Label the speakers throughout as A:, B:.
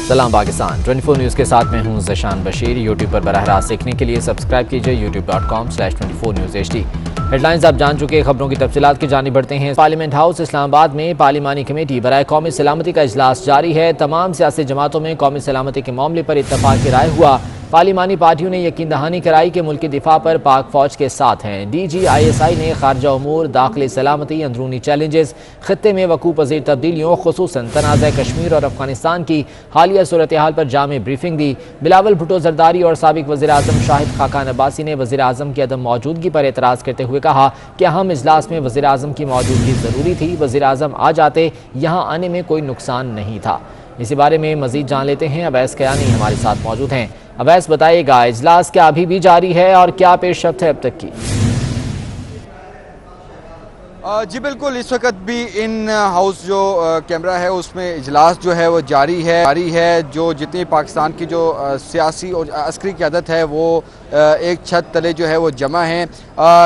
A: सलाम पाकिस्तान 24 न्यूज़ के साथ मैं हूं ज़शान बशीर। यूट्यूब पर बराह रास्त देखने के लिए सब्सक्राइब कीजिए youtube.com/24newsHD। हेडलाइंस आप जान चुके, खबरों की तफसीलात की जानिब बढ़ते हैं। पार्लियामेंट हाउस इस्लामाबाद में पार्लिमानी कमेटी बराए कौमी सलामती का इजलास जारी है। तमाम सियासी जमातों में कौमी सलामती के मामले पर इत्तफाक राय हुआ। पार्लिमानी पार्टियों ने यकीन दहानी कराई कि मुल्क की दिफा पर पाक फौज के साथ हैं। DGISI ने खारजा उमूर, दाखिली सलामती, अंदरूनी चैलेंजेस, खत्ते में वकूअ पज़ीर तब्दीलियों, खुसूसन तनाज़ा कश्मीर और अफगानिस्तान की हालिया सूरत हाल पर जामे ब्रीफिंग दी। बिलावल भुट्टो जरदारी और साबिक वज़ीर आज़म शाहिद खाकान अब्बासी ने वज़ीर आज़म की अदम मौजूदगी पर एतराज़ करते हुए कहा कि अहम इजलास में वज़ीर आज़म की मौजूदगी ज़रूरी थी। वज़ीर आज़म आ जाते, यहाँ आने में कोई नुकसान नहीं था। इसी बारे में मज़ीद जान लेते हैं। अवैस कयानी हमारे साथ मौजूद हैं। अवैस, बताइएगा इजलास क्या अभी भी जारी है और क्या पेशरफ्त है अब तक की?
B: जी बिल्कुल, इस वक्त भी इन हाउस जो कैमरा है उसमें इजलास जो है वो जारी है। जो जितनी पाकिस्तान की जो सियासी और अस्करी क़यादत है वो एक छत तले जो है वो जमा है।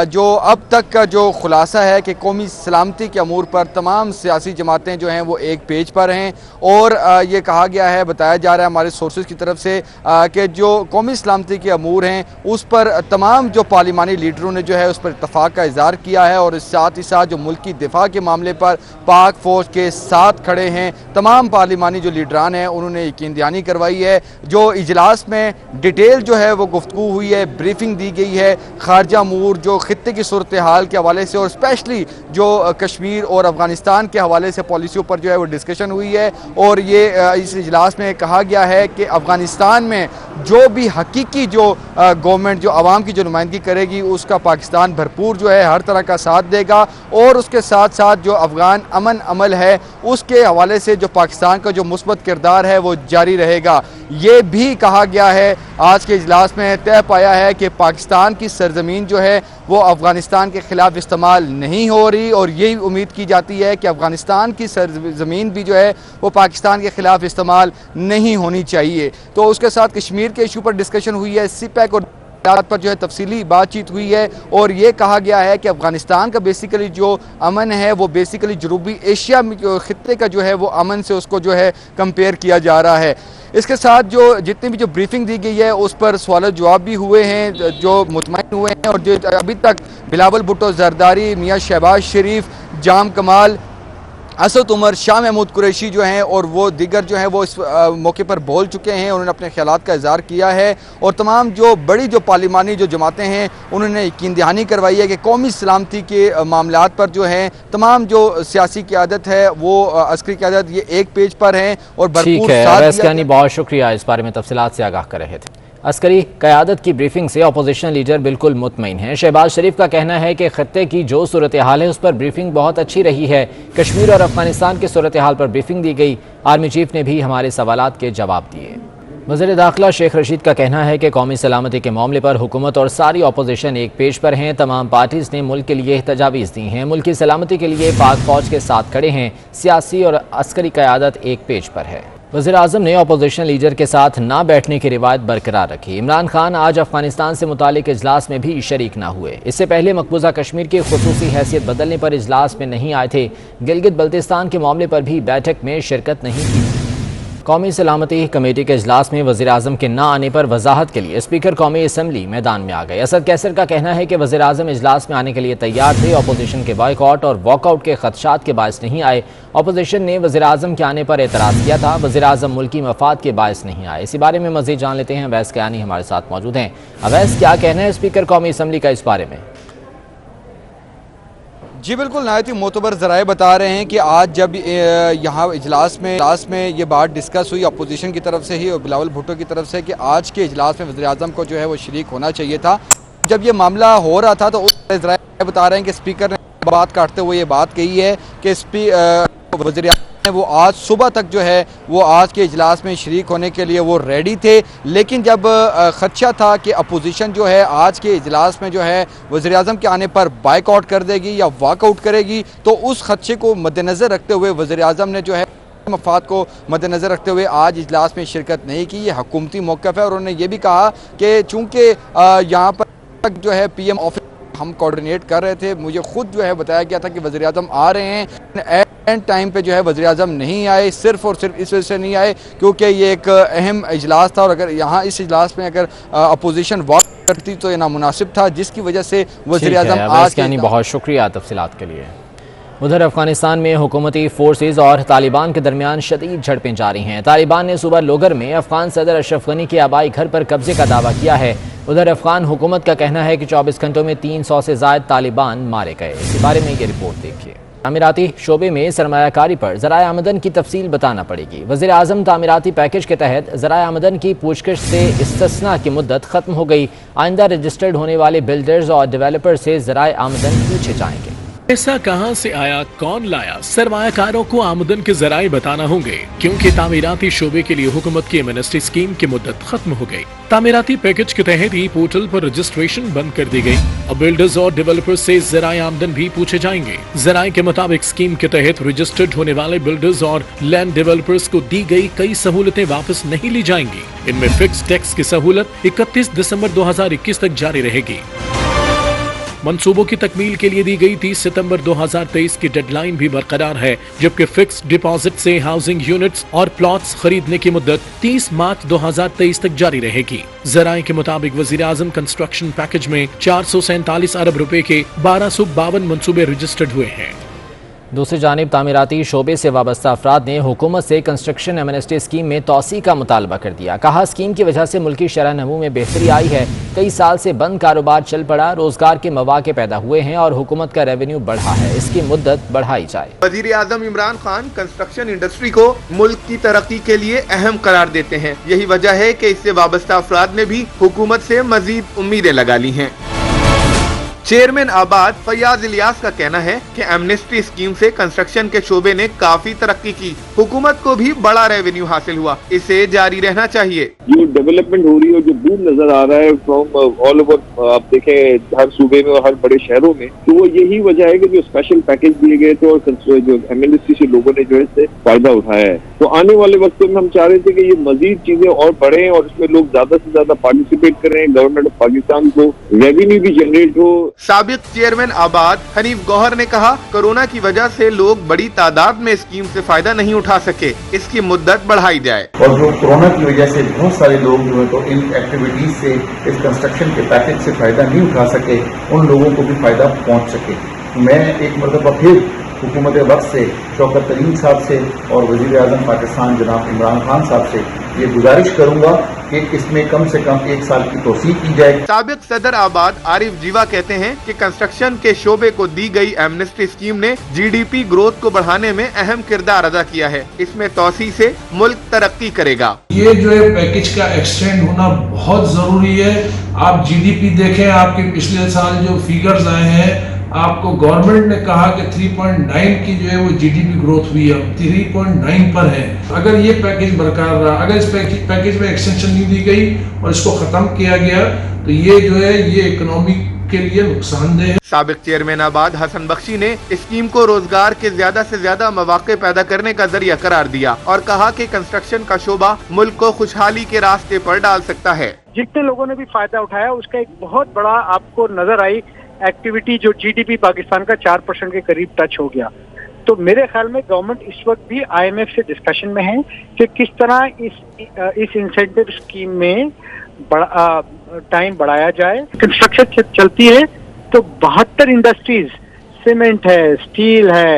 B: जो अब तक का जो खुलासा है कि कौमी सलामती के अमूर पर तमाम सियासी जमातें जो हैं वो एक पेज पर हैं और ये कहा गया है, बताया जा रहा है हमारे सोर्सेज की तरफ से कि जो कौमी सलामती के अमूर हैं उस पर तमाम जो पार्लिमानी लीडरों ने जो है उस पर इत्तफाक का इज़हार किया है और साथ ही साथ जो मुल्क की दिफा के मामले पर पाक फौज के साथ खड़े हैं तमाम पार्लिमानी जो लीडरान हैं उन्होंने यकीन दहानी करवाई है। जो इजलास में डिटेल जो है वो गुफ्तगू हुई है, ब्रीफिंग दी गई है खारजा अमूर, जो खित्ते की सूरत हाल के हवाले से और स्पेशली जो कश्मीर और अफगानिस्तान के हवाले से पॉलिसियों पर जो है वो डिस्कशन हुई है। और ये इस इजलास में कहा गया है कि अफगानिस्तान में जो भी हकीकी जो गवर्नमेंट जो आवाम की जो नुमाइंदगी करेगी उसका पाकिस्तान भरपूर जो है हर तरह का साथ देगा और उसके साथ साथ जो अफगान अमन अमल है उसके हवाले से जो पाकिस्तान का जो मुस्बत किरदार है वो जारी रहेगा। ये भी कहा गया है आज के इजलास में, तय पाया है कि पाकिस्तान की सरजमीन जो है वो अफगानिस्तान के ख़िलाफ़ इस्तेमाल नहीं हो रही और यही उम्मीद की जाती है कि अफगानिस्तान की सरजमीन भी जो है वो पाकिस्तान के ख़िलाफ़ इस्तेमाल नहीं होनी चाहिए। तो उसके साथ कश्मीर के इशू पर डिस्कशन हुई है, CPEC और पर जो है तफसीली बातचीत हुई है और ये कहा गया है कि अफगानिस्तान का बेसिकली जो अमन है वो बेसिकली जनूबी एशिया में खित्ते का जो है वो अमन से उसको जो है कंपेयर किया जा रहा है। इसके साथ जो जितनी भी जो ब्रीफिंग दी गई है उस पर सवाल जवाब भी हुए हैं जो मुतमईन हुए हैं और जो अभी तक बिलावल भुट्टो जरदारी, मियाँ शहबाज शरीफ, जाम कमाल, असद उमर, शाह महमूद कुरैशी जो हैं और वो दीगर जो हैं वो इस मौके पर बोल चुके हैं। उन्होंने अपने ख्यालात का इज़हार किया है और तमाम जो बड़ी जो पार्लिमानी जो जमातें हैं उन्होंने यकीन दहानी करवाई है कि कौमी सलामती के मामलात पर जो हैं तमाम जो सियासी क़यादत है वो अस्करी क़यादत ये एक पेज पर हैं और भरपूर साथ।
A: बहुत शुक्रिया, इस बारे में तफसीलात से आगाह कर रहे थे। अस्करी क़यादत की ब्रीफिंग से अपोजिशन लीडर बिल्कुल मुतमईन हैं। शहबाज शरीफ का कहना है कि खत्ते की जो सूरत हाल है उस पर ब्रीफिंग बहुत अच्छी रही है। कश्मीर और अफगानिस्तान की सूरत हाल पर ब्रीफिंग दी गई। आर्मी चीफ ने भी हमारे सवालात के जवाब दिए। वज़ीर दाखिला शेख रशीद का कहना है कि कौमी सलामती के मामले पर हुकूमत और सारी अपोजिशन एक पेज पर हैं। तमाम पार्टीज़ ने मुल्क के लिए तजावीज़ दी हैं। मुल्क की सलामती के लिए पाक फौज के साथ खड़े हैं। सियासी और अस्करी क़यादत एक पेज पर है। वज़ीर आज़म ने अपोजिशन लीडर के साथ ना बैठने की रिवायत बरकरार रखी। इमरान खान आज अफगानिस्तान से मुतालिक इजलास में भी शरीक ना हुए। इससे पहले मकबूजा कश्मीर की खुसूसी हैसियत बदलने पर इजलास में नहीं आए थे। गिलगित बल्तिस्तान के मामले पर भी बैठक में शिरकत नहीं की। कौमी सलामती कमेटी के इजलास में वज़ीर आज़म के ना आने पर वजाहत के लिए स्पीकर कौमी असम्बली मैदान में आ गए। असद कैसर का कहना है कि वज़ीर आज़म इजलास में आने के लिए तैयार थे। अपोजिशन के बॉयकॉट और वॉकआउट के खदशात के बायस नहीं आए। अपोजिशन ने वज़ीर आज़म के आने पर एतराज़ किया था। वज़ीर आज़म मुल्की मफाद के बायस नहीं आए। इसी बारे में मज़ीद जान लेते हैं। अवैस कयानी हमारे साथ मौजूद हैं। अवैस, क्या कहना है स्पीकर कौमी असम्बली का इस बारे में?
B: जी बिल्कुल, नहायत ही मोतबर ज़राए बता रहे हैं कि आज जब यहाँ इजलास में ये बात डिस्कस हुई अपोजिशन की तरफ से ही और बिलावल भुट्टो की तरफ से कि आज के इजलास में वज़ीर आज़म को जो है वो शरीक होना चाहिए था। जब ये मामला हो रहा था तो उस ज़राए बता रहे हैं कि स्पीकर ने बात काटते हुए ये बात कही है कि वज़ीर आज़म वो आज सुबह तक जो है वो आज के इजलास में शरीक होने के लिए वो रेडी थे, लेकिन जब खदशा था कि अपोजिशन जो है आज के इजलास में जो है वज़ीर आज़म के आने पर बाइकआउट कर देगी या वॉकआउट करेगी, तो उस खदशे को मद्देनज़र रखते हुए वज़ीर आज़म ने जो है मफाद को मद्देनज़र रखते हुए आज इजलास में शिरकत नहीं की। ये हुकूमती मौक़िफ़ है और उन्होंने ये भी कहा कि चूँकि यहाँ पर जो है PM ऑफिस हम कोऑर्डिनेट कर रहे थे, मुझे खुद जो है बताया गया था कि वज़ीर आज़म आ रहे हैं, ٹائم پہ جو ہے وزیر اعظم نہیں آئے، صرف اور صرف اس وجہ سے نہیں آئے کیونکہ یہ ایک اہم اجلاس تھا، اور اگر یہاں اس اجلاس میں اگر اپوزیشن واک کرتی تو یہ نامناسب تھا، جس کی وجہ سے وزیر اعظم آج
A: بہت شکریہ تفصیلات کے لیے۔ ادھر افغانستان میں حکومتی فورسز اور طالبان کے درمیان شدید جھڑپیں جاری ہیں۔ طالبان نے صوبہ لوگر میں افغان صدر اشرف غنی کے آبائی گھر پر قبضے کا دعویٰ کیا ہے۔ ادھر افغان حکومت کا کہنا ہے کہ 24 گھنٹوں میں 300 سے زائد طالبان مارے گئے۔ اس بارے میں یہ رپورٹ دیکھیے۔ تعمیراتی شعبے میں سرمایہ کاری پر ذرائع آمدن کی تفصیل بتانا پڑے گی۔ وزیر اعظم تعمیراتی پیکج کے تحت ذرائع آمدن کی پوچھ گچھ سے استثناء کی مدت ختم ہو گئی۔ آئندہ رجسٹرڈ ہونے والے بلڈرز اور ڈیولپر سے ذرائع آمدن پوچھے جائیں گے۔
C: پیسہ کہاں سے آیا، کون لایا، سرمایہ کاروں کو آمدن کے ذرائع بتانا ہوں گے، کیونکہ تعمیراتی شعبے کے لیے حکومت کی MNST اسکیم کی مدت ختم ہو گئی۔ تعمیراتی پیکج کے تحت ای پورٹل پر رجسٹریشن بند کر دی گئی اور بلڈرز اور ڈیولپرز سے ذرائع آمدن بھی پوچھے جائیں گے۔ ذرائع کے مطابق اسکیم کے تحت رجسٹرڈ ہونے والے بلڈرز اور لینڈ ڈیولپرز کو دی گئی کئی سہولتیں واپس نہیں لی جائیں گی۔ ان میں فکس ٹیکس کی سہولت 31 دسمبر 2021 تک جاری رہے گی۔ منصوبوں کی تکمیل کے لیے دی گئی 30 ستمبر 2023 کی ڈیڈ لائن بھی برقرار ہے، جبکہ فکس ڈپازٹ سے ہاؤسنگ یونٹس اور پلاٹس خریدنے کی مدت 30 مارچ 2023 تک جاری رہے گی۔ ذرائع کے مطابق وزیر اعظم کنسٹرکشن پیکج میں 447 ارب روپے کے 1252 منصوبے رجسٹرڈ ہوئے ہیں۔
A: دوسری جانب تعمیراتی شعبے سے وابستہ افراد نے حکومت سے کنسٹرکشن MNST اسکیم میں توسیع کا مطالبہ کر دیا۔ کہا اسکیم کی وجہ سے ملکی شرح نمو میں بہتری آئی ہے، کئی سال سے بند کاروبار چل پڑا، روزگار کے مواقع پیدا ہوئے ہیں اور حکومت کا ریونیو بڑھا ہے، اس کی مدت بڑھائی جائے۔
D: وزیر اعظم عمران خان کنسٹرکشن انڈسٹری کو ملک کی ترقی کے لیے اہم قرار دیتے ہیں، یہی وجہ ہے کہ اس سے وابستہ افراد نے بھی حکومت سے مزید امیدیں لگا لی ہیں۔ چیئرمین آباد فیاض الیاس کا کہنا ہے کہ ایمنسٹی اسکیم سے کنسٹرکشن کے شعبے نے کافی ترقی کی، حکومت کو بھی بڑا ریونیو حاصل ہوا، اسے جاری رہنا چاہیے۔
E: جو ڈیولپمنٹ ہو رہی ہے، جو بوم نظر آ رہا ہے فرام آل اوور، آپ دیکھیں ہر صوبے میں اور ہر بڑے شہروں میں، تو وہ یہی وجہ ہے کہ جو اسپیشل پیکج دیے گئے تھے اور جو ایمنسٹی سے لوگوں نے جو ہے اس سے فائدہ اٹھایا ہے، تو آنے والے وقت میں ہم چاہ رہے تھے کہ یہ مزید چیزیں اور بڑھیں اور اس میں لوگ زیادہ سے زیادہ پارٹیسپیٹ کریں، گورنمنٹ آف پاکستان کو ریونیو بھی جنریٹ ہو۔
D: سابق چیئرمین آباد حنیف گوہر نے کہا کورونا کی وجہ سے لوگ بڑی تعداد میں اسکیم سے فائدہ نہیں اٹھا سکے، اس کی مدت بڑھائی جائے۔
F: اور جو کورونا کی وجہ سے بہت سارے لوگ جو ہے تو ان ایکٹیویٹیز سے، اس کنسٹرکشن کے پیکج سے فائدہ نہیں اٹھا سکے، ان لوگوں کو بھی فائدہ پہنچ سکے۔ میں ایک مرتبہ پھر حکومت وقت سے، شوکت طرین صاحب سے اور وزیر اعظم پاکستان جناب عمران خان صاحب سے یہ گزارش کروں گا کہ اس میں کم سے کم 1 سال کی توسیع کی جائے۔
D: سابق صدر آباد عارف جیوا کہتے ہیں کہ کنسٹرکشن کے شعبے کو دی گئی ایمنسٹی اسکیم نے GDP گروتھ کو بڑھانے میں اہم کردار ادا کیا ہے، اس میں توسیع سے ملک ترقی کرے گا۔
G: یہ جو ہے پیکج کا ایکسٹینڈ ہونا بہت ضروری ہے۔ آپ GDP دیکھیں، آپ کے پچھلے سال جو فیگرز آئے ہیں، آپ کو گورنمنٹ نے کہا کہ 3.9 کی جو ہے وہ GDP گروتھ ہوئی ہے، 3.9 پر ہے۔ اگر یہ پیکج برقرار رہا، اگر اس پیکج میں ایکسٹینشن نہیں دی گئی اور اس کو ختم کیا گیا تو یہ جو ہے یہ اکنامی کے لیے نقصان دہ ہے۔
D: سابق چیئرمین آباد حسن بخشی نے اسکیم کو روزگار کے زیادہ سے زیادہ مواقع پیدا کرنے کا ذریعہ قرار دیا اور کہا کہ کنسٹرکشن کا شعبہ ملک کو خوشحالی کے راستے پر ڈال سکتا ہے۔
H: جتنے لوگوں نے بھی فائدہ اٹھایا اس کا ایک بہت بڑا آپ کو نظر آئی ایکٹیویٹی، جو GDP پاکستان کا 4% کے قریب ٹچ ہو گیا۔ تو میرے خیال میں گورنمنٹ اس وقت بھی IMF سے ڈسکشن میں ہے کہ کس طرح اس انسینٹیو اسکیم میں ٹائم بڑھایا جائے۔ کنسٹرکشن چلتی ہے تو 72 انڈسٹریز، سیمنٹ ہے، اسٹیل ہے،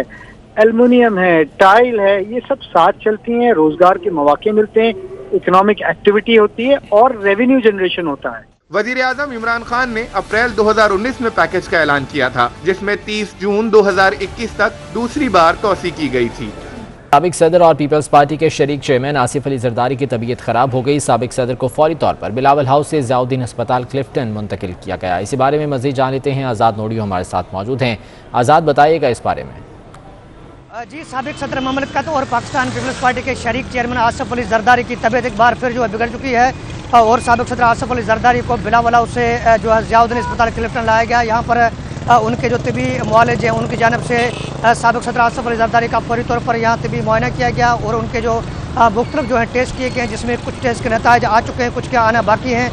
H: ایلومینیم ہے، ٹائل ہے، یہ سب ساتھ چلتی ہیں، روزگار کے مواقع ملتے ہیں، اکنامک ایکٹیویٹی ہوتی ہے اور ریونیو جنریشن ہوتا ہے۔
D: وزیر اعظم عمران خان نے اپریل 2019 میں پیکج کا اعلان کیا تھا، جس میں 30 جون 2021 تک دوسری بار توسیع کی گئی تھی۔
A: سابق صدر اور پیپلز پارٹی کے شریک چیئرمین آصف علی زرداری کی طبیعت خراب ہو گئی۔ سابق صدر کو فوری طور پر بلاول ہاؤس سے ضیاء الدین ہسپتال کلفٹن منتقل کیا گیا۔ اسی بارے میں مزید جان لیتے ہیں، آزاد نوڈیو ہمارے ساتھ موجود ہیں۔ آزاد، بتائیے گا اس بارے میں۔
I: جی، سابق صدر مملکت اور پاکستان پیپلز پارٹی کے شریک چیئرمین آصف علی زرداری کی طبیعت ایک بار پھر جو ہے بگڑ چکی ہے اور سابق صدر آصف علی زرداری کو بلاول ہاؤس سے جو ہے ضیاء الدین ہسپتال کلفٹن لایا گیا۔ یہاں پر ان کے جو طبی معالج ہیں ان کی جانب سے سابق صدر آصف علی زرداری کا فوری طور پر یہاں طبی معائنہ کیا گیا اور ان کے جو مختلف جو ہیں ٹیسٹ کیے گئے ہیں، جس میں کچھ ٹیسٹ کے نتائج آ چکے ہیں، کچھ کے آنا باقی ہیں۔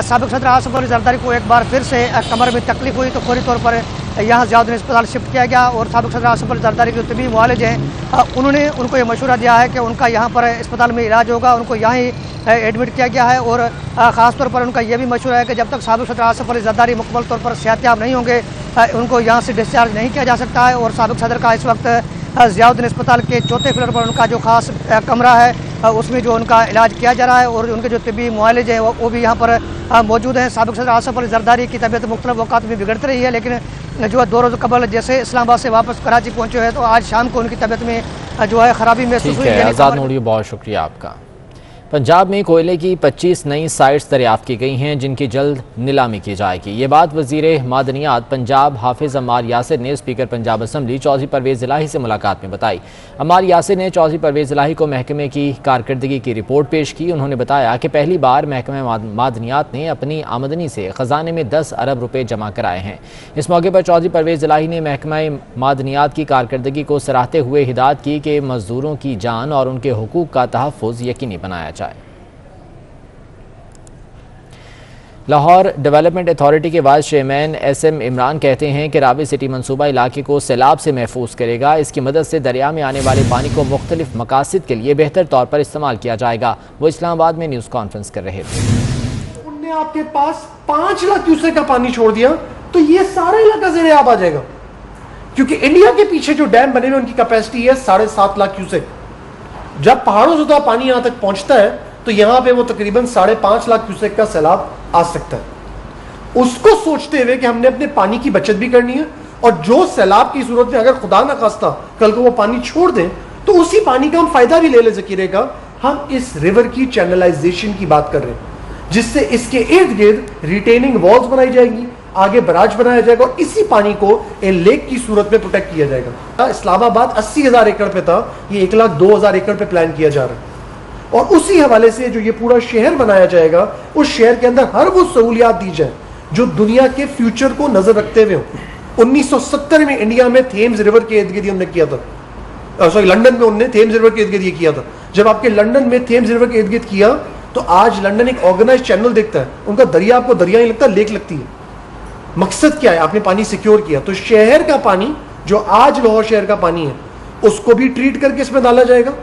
I: سابق صدر آصف علی زرداری کو ایک بار پھر سے کمر میں تکلیف ہوئی تو فوری طور پر यहाँ ज़ियाउद्दीन अस्पताल शिफ्ट किया गया और साबिक सदर आसिफ अली जरदारी के जो तबीब मुआलिज हैं उन्होंने उनको ये मशवरा दिया है कि उनका यहाँ पर अस्पताल में इलाज होगा, उनको यहाँ ही एडमिट किया गया है। और ख़ास तौर पर उनका ये भी मशवरा है कि जब तक साबिक सदर आसिफ अली जरदारी मुकम्मल तौर पर सेहतयाब नहीं होंगे उनको यहाँ से डिस्चार्ज नहीं किया जा सकता है। और साबिक सदर का इस वक्त ज़ियाउद्दीन अस्पताल के चौथे फ्लोर पर उनका जो ख़ास कमरा है उसमें जो उनका इलाज किया जा रहा है और उनके जो तबी मुआलिज हैं वो भी यहाँ पर मौजूद हैं। साबिक सदर आसिफ अली जरदारी की तबीयत मुख्तलिफ औक़ात में बिगड़ती रही है, लेकिन जो है 2 रोज़ कबल जैसे इस्लामाबाद से वापस कराची पहुँचे हैं तो आज शाम को उनकी तबीयत में जो है ख़राबी महसूस हुई।
A: आज़ाद नूरी, बहुत शुक्रिया आपका। पंजाब में कोयले की 25 नई साइट्स दरियाफ्त की गई हैं जिनकी जल्द नीलामी की जाएगी। ये बात वज़ीर मादनियात पंजाब हाफिज़ अम्मार यासिर ने स्पीकर पंजाब असम्बली चौधरी परवेज़ इलाही से मुलाकात में बताई। अम्मार यासिर ने चौधरी परवेज़ इलाही को महकमे की कारकर्दगी की रिपोर्ट पेश की। उन्होंने बताया कि पहली बार महकमा मादनियात ने अपनी आमदनी से ख़जाने में 10 अरब रुपये जमा कराए हैं। इस मौके पर चौधरी परवेज़ इलाही ने महकमा मादनियात की कारकर्दगी को सराहते हुए हिदायत की कि मज़दूरों की जान और उनके हुकूक का तहफ़्फ़ुज़ यकीनी बनाया जाए। लाहौर डेवलपमेंट अथॉरिटी के वाइस चेयरमैन SM इमरान कहते हैं कि रावी सिटी मंसूबा इलाके को सैलाब से महफूज करेगा। इसकी मदद से दरिया में आने वाले पानी को मुख्तलिफ मकासद के लिए बेहतर तौर पर इस्तेमाल किया जाएगा। वो इस्लामाबाद में न्यूज़ कॉन्फ्रेंस कर रहे थे।
J: उनने आपके पास 5 लाख क्यूसेक का पानी छोड़ दिया तो ये सारा इलाका ज़ेर-ए-आब आ जाएगा, क्योंकि इंडिया के पीछे जो डैम बने हुए उनकी कैपेसिटी है 7.5 लाख क्यूसेक। जब पहाड़ों से पानी यहाँ तक पहुँचता है तो यहाँ पे वो तकरीबन 5.5 लाख क्यूसेक का सैलाब आ सकता है। उसको सोचते हुए कि हमने अपने पानी की बचत भी करनी है और जो सैलाब की सूरत में अगर खुदा ना खास्ता कल को वो पानी छोड़ दें तो उसी पानी का हम फायदा भी ले ले ज़खीरे का। हम इस रिवर की चैनलाइजेशन की बात कर रहे हैं जिससे इसके इर्द गिर्द रिटेनिंग वॉल्स बनाई जाएगी, आगे बराज बनाया जाएगा और इसी पानी को एक लेक की सूरत में प्रोटेक्ट किया जाएगा। इस्लामाबाद 80,000 एकड़ पे था, ये 1,02,000 एकड़ पे प्लान किया जा रहा है और उसी हवाले से जो ये पूरा शहर बनाया जाएगा उस शहर के अंदर हर वो सहूलियात दी जाए जो दुनिया के फ्यूचर को नजर रखते हुए हो। 1970 में इंडिया में थेम्स रिवर के इर्द गिर्द उन्होंने किया था, सॉरी लंदन में उन्होंने थेम्स रिवर के इर्द गिर्द ये किया था। जब आपके लंदन में थेम्स रिवर के इर्द गिर्द किया तो आज लंदन एक ऑर्गेनाइज चैनल देखता है, उनका दरिया आपको दरिया नहीं लगता, लेक लगती है। मकसद क्या है? आपने पानी सिक्योर किया। तो शहर का पानी जो आज लाहौर शहर का पानी है उसको भी ट्रीट करके इसमें डाला जाएगा।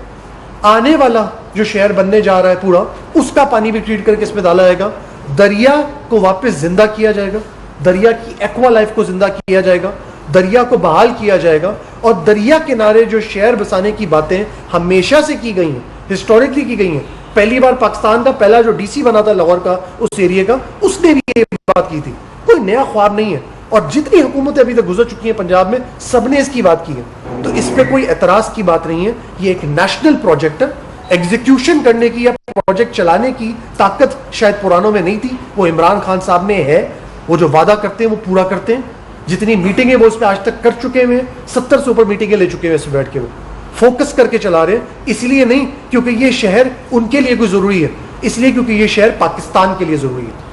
J: आने वाला जो शहर बनने जा रहा है पूरा उसका पानी भी ट्रीट करके इसमें डाला जाएगा। दरिया को वापस जिंदा किया जाएगा, दरिया की एक्वा लाइफ को जिंदा किया जाएगा, दरिया को बहाल किया जाएगा और दरिया किनारे जो शहर बसाने की बातें हमेशा से की गई हैं, हिस्टोरिकली की गई हैं। पहली बार पाकिस्तान का पहला जो DC बना था लाहौर का उस एरिया का, उसने भी ये बात की थी। कोई नया ख्वाब नहीं है और जितनी हुकूमतें अभी तक गुजर चुकी हैं पंजाब में सबने इसकी बात की है। तो इस पे कोई एतराज की बात नहीं है। ये एक नेशनल प्रोजेक्ट है। एग्जीक्यूशन करने की या प्रोजेक्ट चलाने की ताकत शायद पुरानों में नहीं थी, वो इमरान खान साहब में है। वो जो वादा करते हैं वो पूरा करते हैं। जितनी मीटिंगें वो उस पर आज तक कर चुके हुए, 70 से ऊपर मीटिंगें ले चुके हैं इस बैठ के, वो फोकस करके चला रहे हैं। इसलिए नहीं क्योंकि ये शहर उनके लिए कोई जरूरी है, इसलिए क्योंकि ये शहर पाकिस्तान के लिए जरूरी है।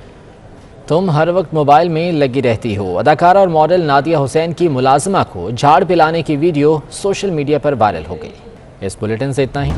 A: तुम हर वक्त मोबाइल में लगी रहती हो। अदाकारा और मॉडल नादिया हुसैन की मुलाजमा को झाड़ पिलाने की वीडियो सोशल मीडिया पर वायरल हो गई। इस बुलेटिन से इतना ही।